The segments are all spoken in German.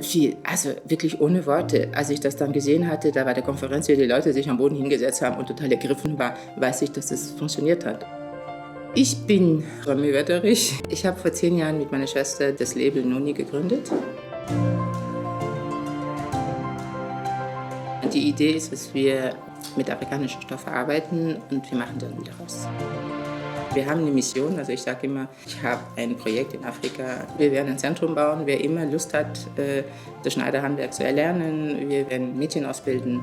Viel, also wirklich ohne Worte. Als ich das dann gesehen hatte, da bei der Konferenz, wie die Leute sich am Boden hingesetzt haben und total ergriffen war, weiß ich, dass es funktioniert hat. Ich bin Romy Wetterich. Ich habe vor 10 Jahren mit meiner Schwester das Label Noni gegründet. Die Idee ist, dass wir mit afrikanischen Stoffen arbeiten und wir machen dann wieder raus. Wir haben eine Mission, also ich sage immer, ich habe ein Projekt in Afrika. Wir werden ein Zentrum bauen, wer immer Lust hat, das Schneiderhandwerk zu erlernen. Wir werden Mädchen ausbilden.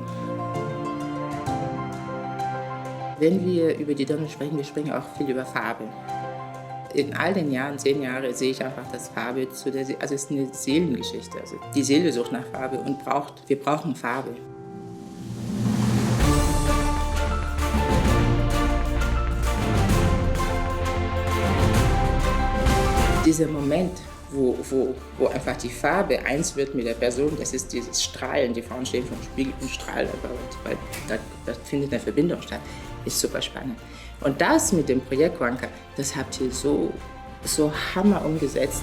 Wenn wir über die Dirndl sprechen, wir sprechen auch viel über Farbe. In all den Jahren, 10 Jahre, sehe ich einfach, dass Farbe also es ist eine Seelengeschichte. Also die Seele sucht nach Farbe und wir brauchen Farbe. Dieser Moment, wo einfach die Farbe eins wird mit der Person, das ist dieses Strahlen. Die Frauen stehen vor dem Spiegel und strahlen, weil da findet eine Verbindung statt. Ist super spannend. Und das mit dem Projekt Wanka, das habt ihr so Hammer umgesetzt.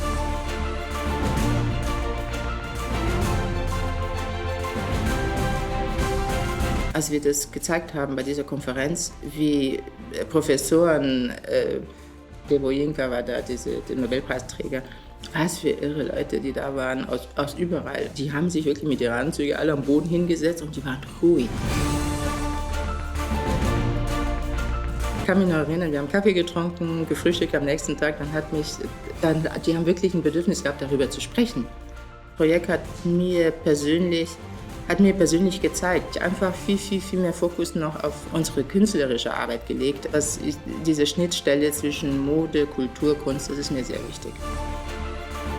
Als wir das gezeigt haben bei dieser Konferenz, wie Professoren, Deboyinka war da, der Nobelpreisträger, was für irre Leute, die da waren, aus überall. Die haben sich wirklich mit ihren Anzügen alle am Boden hingesetzt und die waren ruhig. Ich kann mich noch erinnern, wir haben Kaffee getrunken, gefrühstückt am nächsten Tag, die haben wirklich ein Bedürfnis gehabt, darüber zu sprechen. Das Projekt hat mir persönlich gezeigt, einfach viel mehr Fokus noch auf unsere künstlerische Arbeit gelegt. Diese Schnittstelle zwischen Mode, Kultur, Kunst, das ist mir sehr wichtig.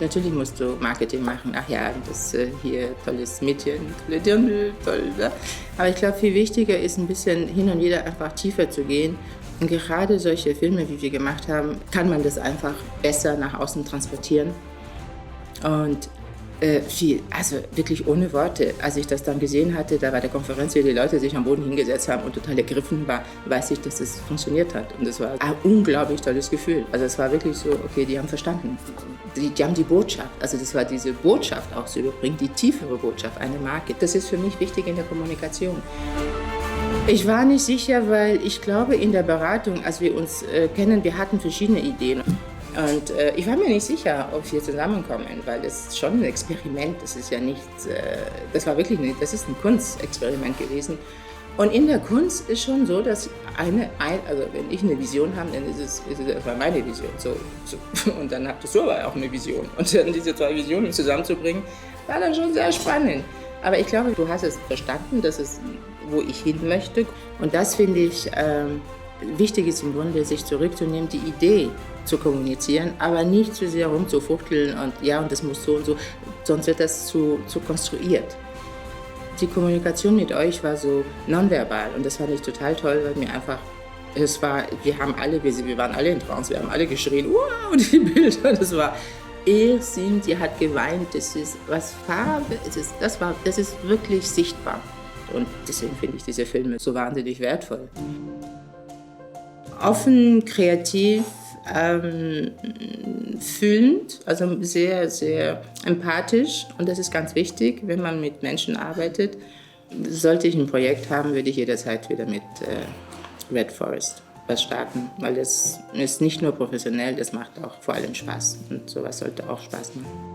Natürlich musst du Marketing machen. Ach ja, das hier, tolles Mädchen, tolle Dirndl, toll. Ne? Aber ich glaube, viel wichtiger ist, ein bisschen hin und wieder einfach tiefer zu gehen. Und gerade solche Filme, wie wir gemacht haben, kann man das einfach besser nach außen transportieren. Und also wirklich ohne Worte. Als ich das dann gesehen hatte, da bei der Konferenz, wie die Leute sich am Boden hingesetzt haben und total ergriffen war, weiß ich, dass es funktioniert hat. Und das war ein unglaublich tolles Gefühl. Also es war wirklich so, okay, die haben verstanden. Die haben die Botschaft, also das war diese Botschaft auch zu überbringen, die tiefere Botschaft einer Marke. Das ist für mich wichtig in der Kommunikation. Ich war nicht sicher, weil ich glaube, in der Beratung, als wir uns kennen, wir hatten verschiedene Ideen. Und ich war mir nicht sicher, ob wir zusammenkommen, weil das ist schon ein Experiment. Das ist ja nichts, das ist ein Kunstexperiment gewesen. Und in der Kunst ist schon so, dass also wenn ich eine Vision habe, dann ist es erstmal meine Vision. So. Und dann hattest du aber auch eine Vision. Und dann diese 2 Visionen zusammenzubringen, war dann schon sehr spannend. Aber ich glaube, du hast es verstanden, das ist, wo ich hin möchte. Und das finde ich wichtig ist im Grunde, sich zurückzunehmen, die Idee zu kommunizieren, aber nicht zu sehr rumzufuchteln und ja, und das muss so und so, sonst wird das zu konstruiert. Die Kommunikation mit euch war so nonverbal und das fand ich total toll, weil mir einfach, wir waren alle in Trance, wir haben alle geschrien, wow, und die Bilder, das war, ihr singt, ihr hat geweint, das ist was Farbe, das ist wirklich sichtbar und deswegen finde ich diese Filme so wahnsinnig wertvoll. Offen, kreativ, fühlend, also sehr, sehr empathisch. Und das ist ganz wichtig, wenn man mit Menschen arbeitet. Sollte ich ein Projekt haben, würde ich jederzeit wieder mit Red Forest was starten, weil es ist nicht nur professionell, das macht auch vor allem Spaß. Und sowas sollte auch Spaß machen.